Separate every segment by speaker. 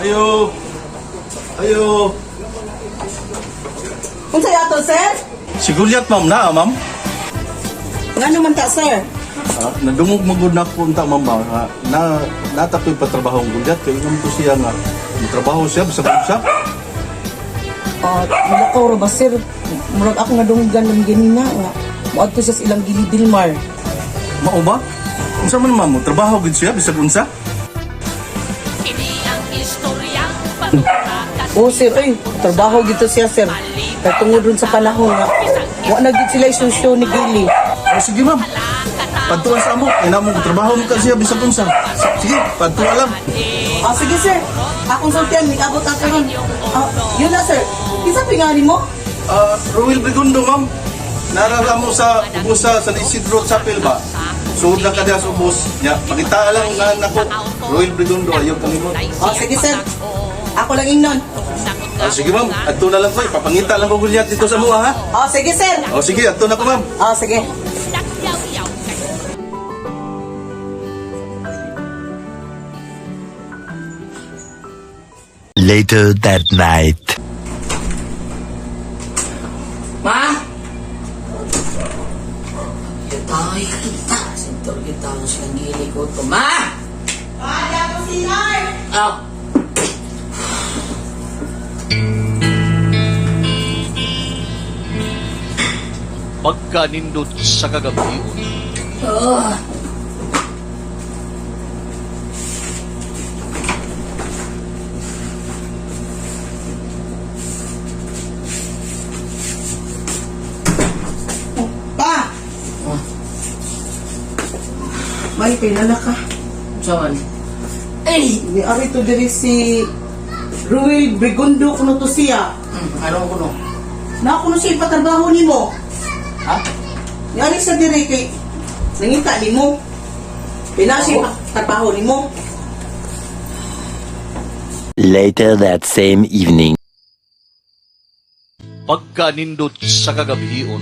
Speaker 1: Ayo. Ayo.
Speaker 2: Unsa yato, sir?
Speaker 1: Sigulyat ma'am na, ma'am.
Speaker 2: Ngano man ta, sir?
Speaker 1: Nadungog magud na ko unta ma'am ba. Natatoy pa trabaho ang gulyat kay ngam ko siya nga trabaho siya sa bansa.
Speaker 2: Nilakaw ra ba, sir? Murag ako nga dunggan ng ganina nga. Muadto siya sa ilang gili Dilmar.
Speaker 1: Mao ba? Unsa man ma'am, trabaho gid siya bisag unsa?
Speaker 3: Ini ang istoryang pagkakakas.
Speaker 2: Oh, sir, trabaho gito siya, sir. Kaya tungod rin sa panahon nga. Wa na gid sila isusyo ni Gili.
Speaker 1: O sige ma'am. Padtuan sa amo, ina mo trabaho mo ka siya bisag unsa. Sige, padtuan lang.
Speaker 2: Sige, sir. Akong sultian, may abot ako ron. Yun na, sir. Isa pingani mo?
Speaker 1: Ruel Brigundo ma'am. Narara mo sa ubusa sa Isidro Chapel ba? Suod na ka diha sa ubos. Ya, pakita lang nga nako. Ruel Brigundo ayo kami mo.
Speaker 2: Sige, sir. Ako lang ingnon.
Speaker 1: Sige ma'am, adto na lang ko. Papangita lang ko gulyat dito sa mua ha.
Speaker 2: Sige, sir.
Speaker 1: Sige, adto na ko ma'am.
Speaker 2: Sige.
Speaker 4: Later that night.
Speaker 5: Ma? Ay, kita. Sintor kita ang silang gili ko to. Ma!
Speaker 2: Dato si Nar.
Speaker 6: Pagkanindot sa kagabion.
Speaker 2: Pa! May pinala ka.
Speaker 5: Saan?
Speaker 2: Ni ari to diri si Ruel Brigundo kuno to siya.
Speaker 5: Ano ko no?
Speaker 2: Na kuno siya ipatrabaho nimo.
Speaker 5: Ha?
Speaker 2: Ni ari sa diri kay nangita nimo. Pina siya ipatrabaho nimo.
Speaker 4: Later that same evening.
Speaker 6: Pagkanindot sa kagabion.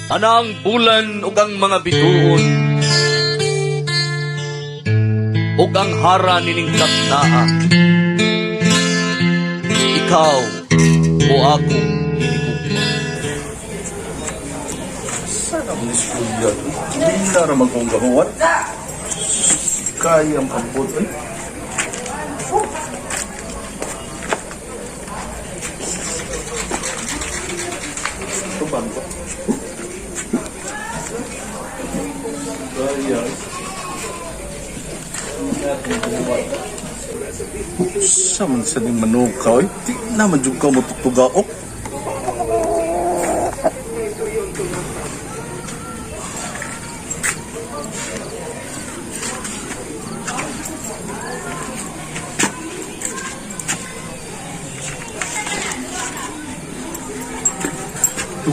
Speaker 6: Anang bulan ug ang mga bituon. Ug ang hara nining katnaa. Ikaw o ako hinigugma.
Speaker 1: Sana mo iskulya. Hindi na ramang kong gahuan. Kaya ang pambot eh. Ito ba ito? Kaya. Saman sa ning manukaw eh. Di naman yung ka matutugaok.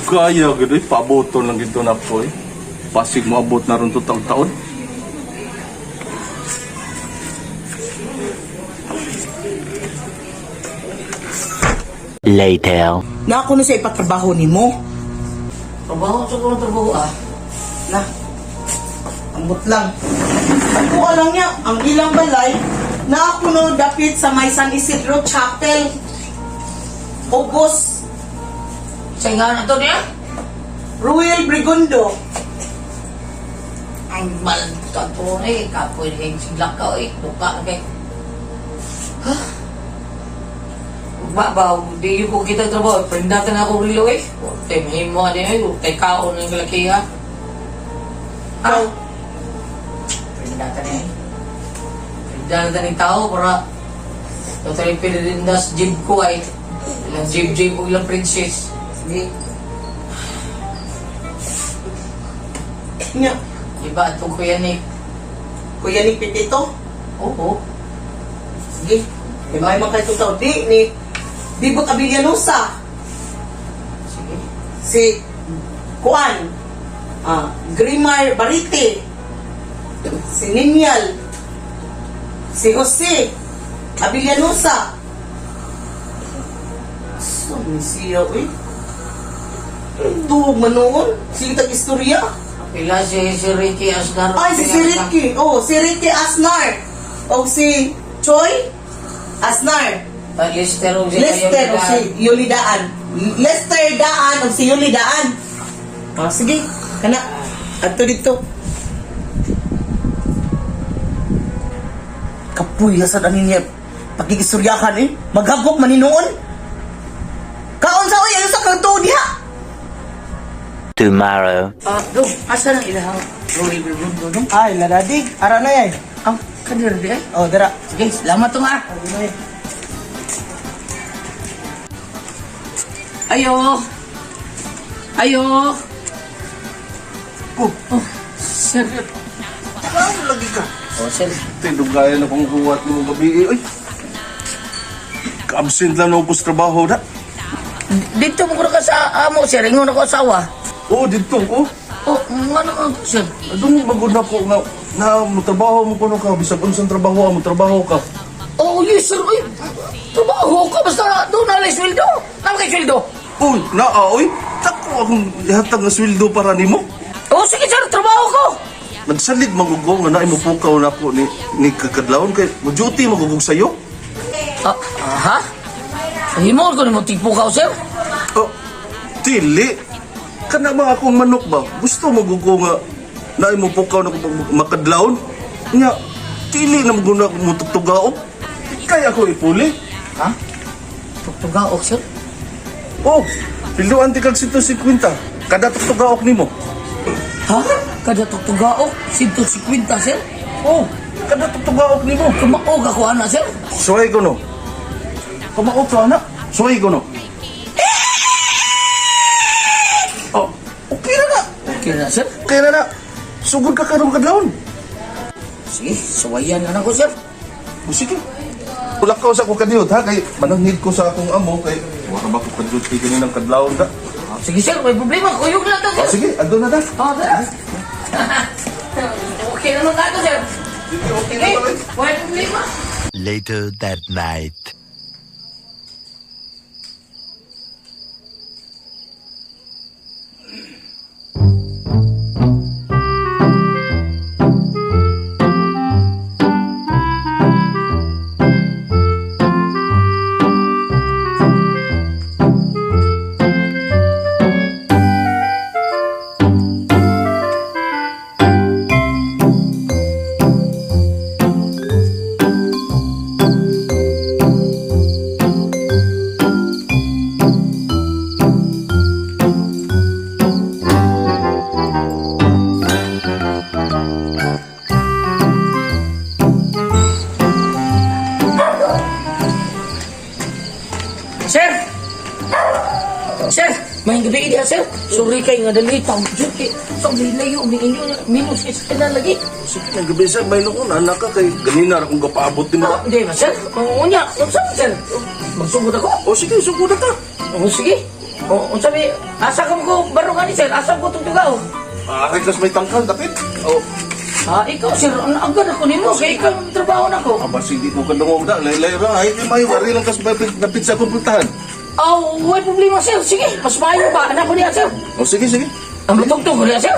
Speaker 1: Kaya gano'y paboto lang ito na po eh. Pasig mo abot na rin ito taon-taon.
Speaker 4: Later.
Speaker 2: Na kuno siya ipatrabaho nimo.
Speaker 5: Trabaho sa ko trabaho
Speaker 2: Na. Ambot lang. Ako alam niya, ang ilang balay na kuno dapit sa may San Isidro Chapel. Ubos.
Speaker 5: Sa nga na to niya?
Speaker 2: Ruel Brigundo.
Speaker 5: Ang malta to eh. Kapoy na kayong siglak ka eh. Luka na kayo. Ba, di ko kita trabaho. Prindatan ako rilo eh. Tay mahimo ka din eh. Tay kaon ng kalaki ha. Prindatan eh. Prindatan ng tao para totally pinirindas jib ko ay. Ilang jib o ilang princess. Sige.
Speaker 2: Nya,
Speaker 5: Iba ito kuya ni.
Speaker 2: kuya ni Pipito.
Speaker 5: Oo.
Speaker 2: Sige. May mga kayo tao. Di Bot Abilianosa.
Speaker 5: Sige.
Speaker 2: Si Juan. Grimar Barite. Si Ninyal. Si Jose Abilianosa. Saan siya eh? Ito manoon. Sige tag-istorya.
Speaker 5: Pila si Ricky Asnar.
Speaker 2: Ay, si Ricky. Si Ricky Asnar. o si Choi Asnar.
Speaker 5: Lester o si
Speaker 2: Lester o si Yuli Daan. Lester Daan o si Yuli Daan. Sige, kana. Ato dito. Kapuy, asad anin niya. Pakikisuryahan eh. Maghagok maninoon. Kaon sa uy, ano sa kanto diha?
Speaker 4: Tomorrow.
Speaker 5: Dong, asa na ilahang Roy Bergundo, dong?
Speaker 2: Ay, ladadig. Ara na yan.
Speaker 5: Ang kanir di ay.
Speaker 2: Oh, dara.
Speaker 5: Sige, salamat to nga. Ayo. Ayo. Oh, sir.
Speaker 1: Ano lagi ka?
Speaker 5: Oh, sir.
Speaker 1: Tinugayan akong huwat mo gabi. Ay, ka-absent lang ako sa trabaho na.
Speaker 5: Dito mo ko ka sa amo, sir. Ingon ako asawa.
Speaker 1: Oo, dito ko.
Speaker 5: Oh, ano ka, sir?
Speaker 1: Doon magod na ko na trabaho mo ko ka. Bisag unsang trabaho mo, trabaho ka.
Speaker 5: Oh, yes, sir. Uy, trabaho ka. Basta doon na lang sweldo. Naman kay sweldo.
Speaker 1: Uy, oy. Tako akong ihatag na sweldo para nimo.
Speaker 5: Oh, sige, sir. Trabaho ko.
Speaker 1: Nagsalig magugo nga na imupukaw na ko ni kakadlawon kay mo duty magugog sayo.
Speaker 5: Ha? Himol ko ni mo tipo ka, sir.
Speaker 1: Oh, tili. Kana ba akong manok ba? Gusto magugo nga na imupukaw na ko makadlawon? Nya, tili na maguna ko mutugtugaok. Kaya ko ipuli.
Speaker 5: Ha? Tugaok, sir.
Speaker 1: Oh, piluan ti kag 150. Kada tugtugaok nimo.
Speaker 5: Ha? Kada tugaok, 150, sir.
Speaker 1: Oh, kada tugtugaok nimo.
Speaker 5: Kumaog ako, ana, sir.
Speaker 1: Suway ko no. Kumaok ka na. Suway ko no. Oh, okay na na.
Speaker 5: Okay na, sir.
Speaker 1: Kaya na. Sugod ka karong kadlawon.
Speaker 5: Sige, sawayan na ko, sir.
Speaker 1: O sige. Ulak ka sa ko kadiyot ha. Kay manangid ko sa akong amo. Kay wala ba ko kadiyot kay ganinang kadlawon ka.
Speaker 5: Sige, sir. May problema. Kuyog lang to,
Speaker 1: O
Speaker 5: sir.
Speaker 1: sige, ando na ta.
Speaker 5: Oh, sir. Okay na nun tayo, sir.
Speaker 1: Sige, okay na
Speaker 5: Okay,
Speaker 1: ba?
Speaker 5: may problema.
Speaker 4: Later that night.
Speaker 5: Sir! Sir! May gabi dia, sir. Sorry kay nga dali. Tawag dyan kay... So, layo. Minyo na. Minus isa ka na lagi.
Speaker 1: Sige, nagabi sa may nung anak ka kay ganina ra kung gapaabot nimo.
Speaker 5: Hindi ba, sir? Unya. Saan, sir? Magsugod ako.
Speaker 1: O sige, sugod na ta.
Speaker 5: Sige. Sabi, asa ka mo ko barungan ni, sir? Asa ko itong tugaw?
Speaker 1: Ari kas may tangkal dapit. O,
Speaker 5: Ikaw, sir. Ang agad ako ni mo. Kaya ikaw ang trabaho na ko.
Speaker 1: aba sige mo kadungog da. Laylay ra ay di may wari lang kas dapit sa komputahan.
Speaker 5: Oh, may problema, sir. Sige, mas maayo ba? Anak ko niya, sir.
Speaker 1: O sige, sige.
Speaker 5: Ang bitong-tong ko niya, sir.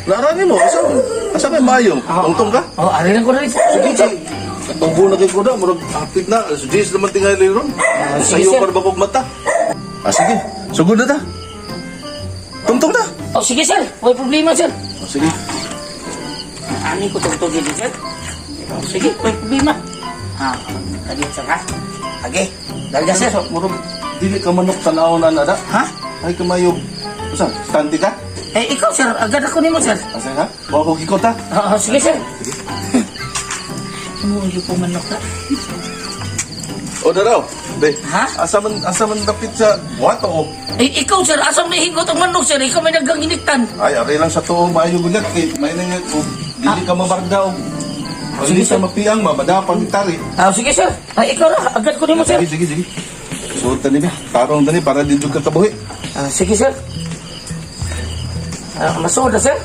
Speaker 1: Narani mo, asa may mayong? Tungtong ka?
Speaker 5: Oh, ari lang ko na rin.
Speaker 1: Sige, sige. Tunggo na kay kuda, murag hapit na. Jis naman tingali ron.
Speaker 5: sige,
Speaker 1: Sayo
Speaker 5: sir.
Speaker 1: para bakog mata. Sige. Sugod na ta. Tungtong na.
Speaker 5: Oh, sige, sir. May problema, sir.
Speaker 1: O sige.
Speaker 5: Ani ko tungtong din, sir. Oh, sige, may problema. Tadi, sir, ha? Okay. Dali sir.
Speaker 1: Murag dili ka manok tanaw na nada.
Speaker 5: Ha?
Speaker 1: Ay kamayo. Usa, standi ka?
Speaker 5: Ikaw, sir. Agad ako ni mo, sir.
Speaker 1: Asa ha? Wa ko gikot ha.
Speaker 5: Sige, sir. Umuuli po manok na.
Speaker 1: O daraw. Be.
Speaker 5: Ha?
Speaker 1: Asa man dapit sa wato o.
Speaker 5: Ikaw, sir. Asam na higot ang manok, sir. Ikaw may naggang iniktan.
Speaker 1: Ay, ari lang sa tuo maayo gulat kay may nang dili ka mabarda o. Sige sa mapiang mabadapang tari.
Speaker 5: Sige, sir. Ikaw na. Agad ko ni mo, sir.
Speaker 1: Sige, sige, sige. Suot tani ba? Tarong tani para di jud ka kabuhi.
Speaker 5: Sige, sir. Masuod na, sir.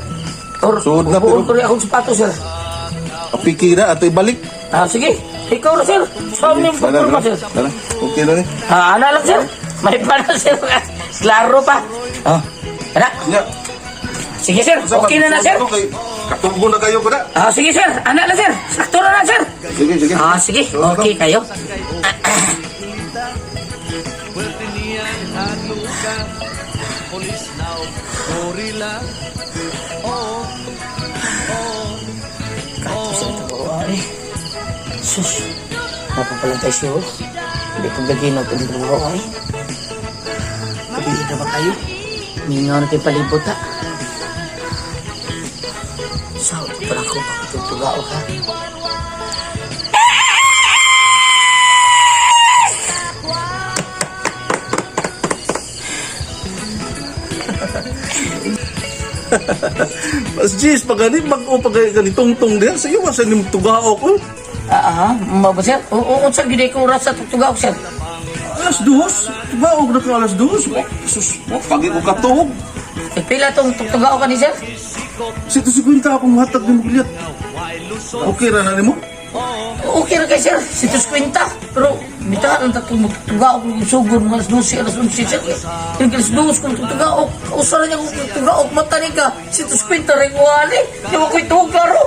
Speaker 1: Suod na, pero-
Speaker 5: Buon ko rin akong sapato, sir.
Speaker 1: Pikira ato ibalik.
Speaker 5: Sige. Ikaw na, sir. Saan yung problema, sir?
Speaker 1: Dala. Okay na ni.
Speaker 5: Ano lang, sir? May pala, sir. Klaro pa. Ano?
Speaker 1: Nya.
Speaker 5: Sige, sir. Okay na, sir.
Speaker 1: Okay. Katubo na kayo ko na.
Speaker 5: Sige sir, anak na sir. Sakto na sir.
Speaker 1: Sige, sige.
Speaker 5: Sige, okay kayo. Sus, napapalantay siya oh. Hindi ko gaginaw ito ng trabaho ay. Kabihin na ba kayo? Mingaw na kayo palibot ha. Sao, ito pala ko pakitutugao ka.
Speaker 1: Mas Jis, pag gani, pag gani, tungtong din, sa iyo, asa ni tugao ko.
Speaker 5: Maba sir? Oo, sa gide ko oras sa tutugao sir.
Speaker 1: Alas 2, tugao na ka alas 2. Sus, pagi ko katog.
Speaker 5: Pila tong tutugao ka ni sir?
Speaker 1: Sito si Quinta akong hatag ni Mugliat. Okay ra na ni mo?
Speaker 5: Okay na kay sir, situs kwenta. Pero, bitahan ang tatong magtutugao kung isugod mga alas 11 sir. Yung alas 2 kung tutugao, kausara niya kung tutugao, mata ni ka, situs kwenta rin wali. Di mo ko'y tuwag klaro.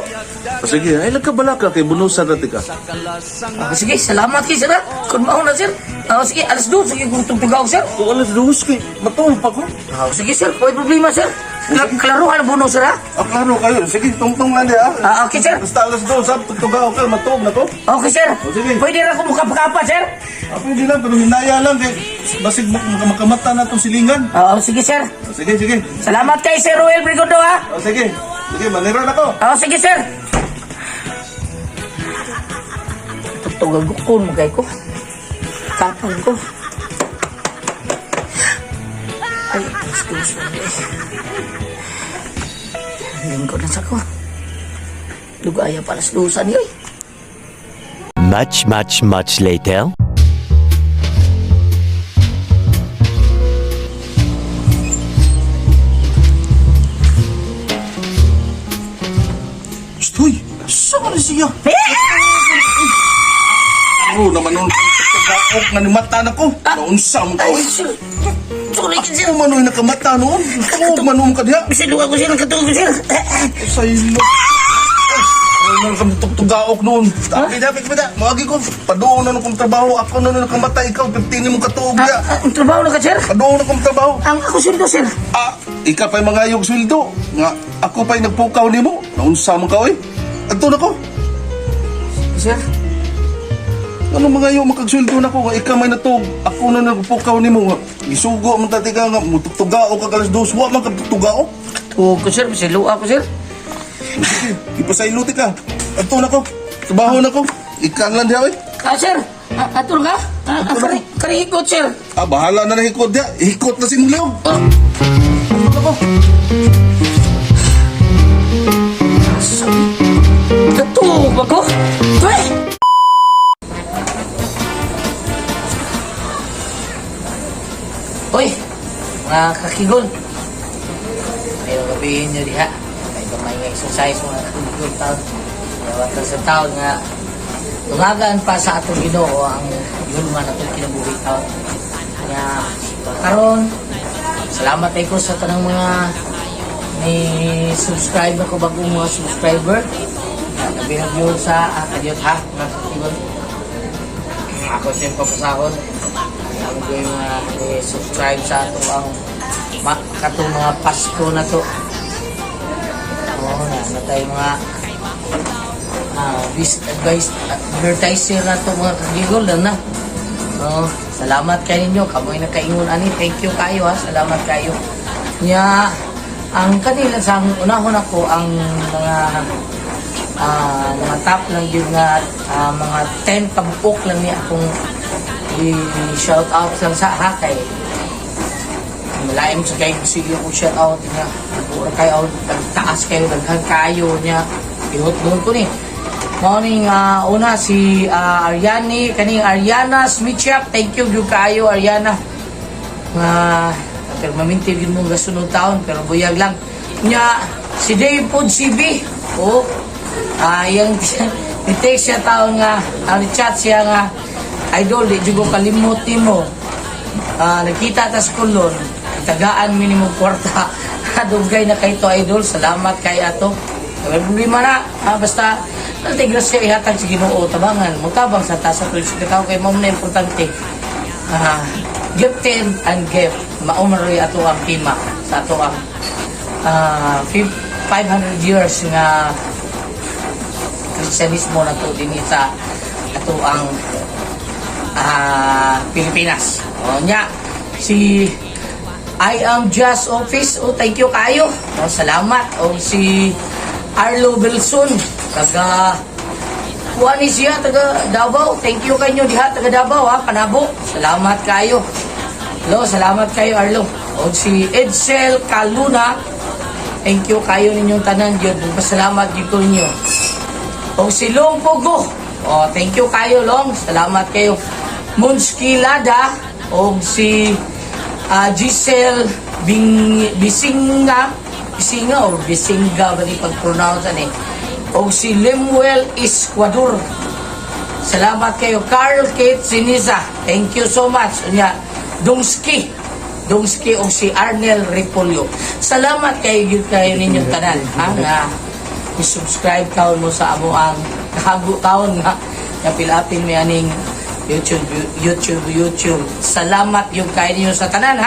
Speaker 1: Sige, ay nagkabalaka kay bunusan natin ka.
Speaker 5: Sige, salamat kay sir ha. Kung mauna sir. Sige, alas 2, sige kung tutugao sir.
Speaker 1: Kung alas 2 kay matulog pa ko.
Speaker 5: Sige sir, may problema sir. Klaruhan ang buno sir ha.
Speaker 1: Klaro kayo. Sige, tungtong lang di ha.
Speaker 5: Okay sir.
Speaker 1: Basta alas 2, tugao ka, matulog na ko.
Speaker 5: Okay sir.
Speaker 1: Sige.
Speaker 5: Pwede rin ako mukapakapa sir.
Speaker 1: Pwede lang, pero hinaya lang kay basig makamata na itong silingan.
Speaker 5: Sige sir.
Speaker 1: Sige, sige.
Speaker 5: Salamat kay Sir Ruel Brigondo ha.
Speaker 1: Sige. Sige, manira na ko.
Speaker 5: Sige sir. Tutugag ko magay ko. Tapang ko. Ay, excuse me. Lingkod na sa ko. Lugaya para sa lusan yun.
Speaker 4: Much later.
Speaker 1: Stoy, saan siya? Ano naman nun? Pagkakaok nga ni mata na ko. Naunsa mo ka.
Speaker 5: Ay, sir. Sorry ka sir.
Speaker 1: Ano man nun nakamata noon? Ito manom ka diya.
Speaker 5: Bisaluwa ko sir, katulog ko sir.
Speaker 1: Sa ilo. Ano naman kami tugtugaok noon? Tapi dapat kita. Magi ko. Padoon na nung kong trabaho. Ako na nung nakamata. Ikaw, 15 mong katuog diya.
Speaker 5: Ang trabaho na ka sir?
Speaker 1: Padoon na kong trabaho.
Speaker 5: Ang ako sweldo sir.
Speaker 1: Ikaw pa'y mangayog sweldo. Nga, ako pa'y nagpukaw ni mo. Naunsa mo ka, oy. Adto na ko.
Speaker 5: Sir?
Speaker 1: Ano mga yung makagsweldo na ko nga ikaw may natog. Ako na nagpukaw ni mo nga. Gisugo mo tati ka nga. Mutugtugao ka kalas dos. Wa man ka tugtugao.
Speaker 5: Tuwag ko sir, bisaluwa ko sir.
Speaker 1: Sige, ipasailuti ka. Adto na ko. Trabaho na ko. Ikan lang diya, oy.
Speaker 5: Sir, atur ka? Karihikot sir.
Speaker 1: Bahala na hikot diya. Hikot na si Mulaw.
Speaker 5: Ano ko? Katulog ako? Uy! Uy, mga kakigol. Ayaw gabihin nyo diha. May kamay nga exercise mga kakigol taon. Dawat lang sa taon nga tungagan pa sa atong Ginoo ang yulman atong kinabuhi taon. Kaya karon salamat ko sa tanang mga may subscribe ako bagong mga subscriber. Nabinag-view sa Kadiyot ha, mga kakigol. Ako siyempre pasahon. Ang ko yung subscribe sa ato ang katong mga Pasko na to. Na tayo mga advertiser na to mga kagigol na. Salamat kayo ninyo. Kamoy na kaingon ani. Thank you kayo ha. Salamat kayo. Nya ang kanila sa unahon ako ang mga top lang yun nga mga 10 kabuk lang niya akong i-shout out lang sa hakay. Malaim sa kayo sige ko shout out niya. Pura kayo taas kayo daghan kayo niya. Pinutulong ko ni. Morning una si Ariani kaning Ariana Smithshop. Thank you gyud kayo Ariana. Pero maminti din mong gasunod taon pero buyag lang. Nya si Dave Pod CB. Yung i-text siya taon nga chat siya nga idol, di juga kalimot mo. Nakita ta sa kulon, tagaan minimum kwarta. Dugay na kay to idol. Salamat kay ato. May problema na. Basta, naltigras siya ihatag sa Ginoo, tabangan. Magtabang sa tasa tuloy sa tao kay mao na importante. Gifted and gift. Maumaroy ato ang tema sa ato ang 500 years nga Kristyanismo na to din sa ato ang Pilipinas. O nya, si I am Just Office. Thank you kayo. Salamat. Si Arlo Belson, taga Kuani siya, taga Davao. Thank you kanyo diha, taga Davao Panabo. Salamat kayo. Hello, salamat kayo Arlo. Si Edsel Caluna, thank you kayo ninyong tanan yun. Pasalamat yun ko ninyo. Si Long Pogo, thank you kayo Long. Salamat kayo. Monski Lada, si Giselle Bisinga ba ni pag-pronounce si Lemuel Esquador. Salamat kayo. Carl Kate Siniza, thank you so much. Dongski o si Arnel Repolyo. Salamat kayo ninyong tanan. I-subscribe kaon mo sa amo ang kahago kaon nga napilapin mi aning YouTube. Salamat yung kayo ninyo sa tanan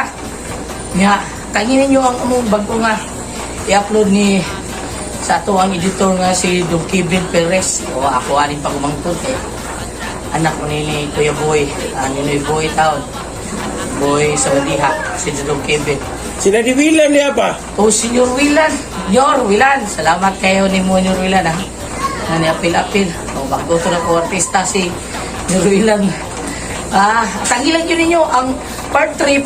Speaker 5: Nga, kanginin nyo ang among bago nga i-upload ni sa ato ang editor nga si Don Kevin Perez. Ako aning pagumangtod anak mo ni Kuya Boy, Ninoy Boy Town. Boy sa Badiha, si Don Kevin.
Speaker 7: Sila di Willan niya pa.
Speaker 5: Senior Willan. Salamat kayo ni Senior Willan Nga ni-apil-apil. Bago ito na po artista si Senior Willan. Tangilan nyo ninyo ang part 3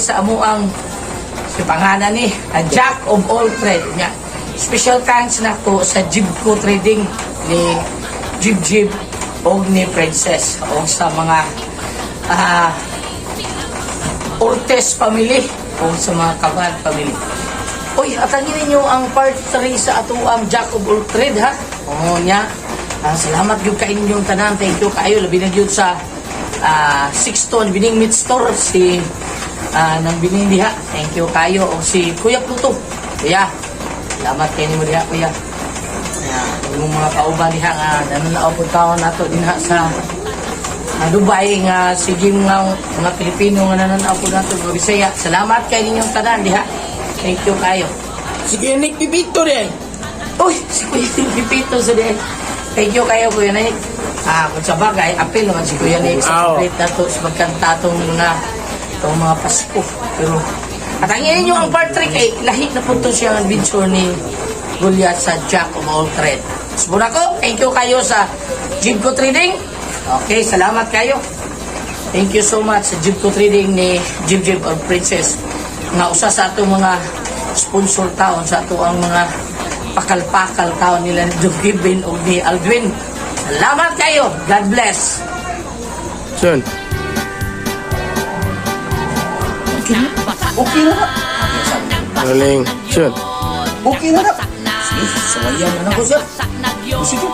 Speaker 5: sa amo ang si pangalan ni Jack of all trade. Special thanks na ko sa Jibco Trading ni Jib o ni Princess o sa mga Ortes family o sa mga Kaban family. Atangin ninyo ang part 3 sa ato ang Jack of all trade salamat yung kain yung tanan. Thank you kayo labi na yun sa Sixton Bining Meat Store si ng Bining diha. Thank you kayo o si Kuya Pluto. Kuya, salamat kayo mo diha Kuya. Yung mga kauban diha nga nananaopod taon nato dinha sa Dubai nga sige mga Pilipino nga nananaopod nato mga Bisaya. Salamat kayo ninyong tanan diha. Thank you kayo.
Speaker 7: Sige, Nick Pipito rin.
Speaker 5: Si Kuya Pipito sa diha. Thank you kayo Kuya Nick. Kung sa bagay, apel naman si Kuya Nick sa complete na to, sa magkantatong mga Pasko. Pero, at ang inyo ang part 3 kay lahit na po ito siya ang adventure ni Goliath sa Jack of all trade. Subuna ko, thank you kayo sa Jibco Trading. Okay, salamat kayo. Thank you so much sa Jibco Trading ni Jib or Princess. Nga usa sa atong mga sponsor taon, sa ato ang mga pakal-pakal taon nila ni Dugibin o ni Aldwin. Salamat kayo. God bless.
Speaker 7: Son.
Speaker 1: Okay na.
Speaker 7: Galing. Son.
Speaker 1: Okay na.
Speaker 5: Sawayan na ako siya.
Speaker 3: Sige.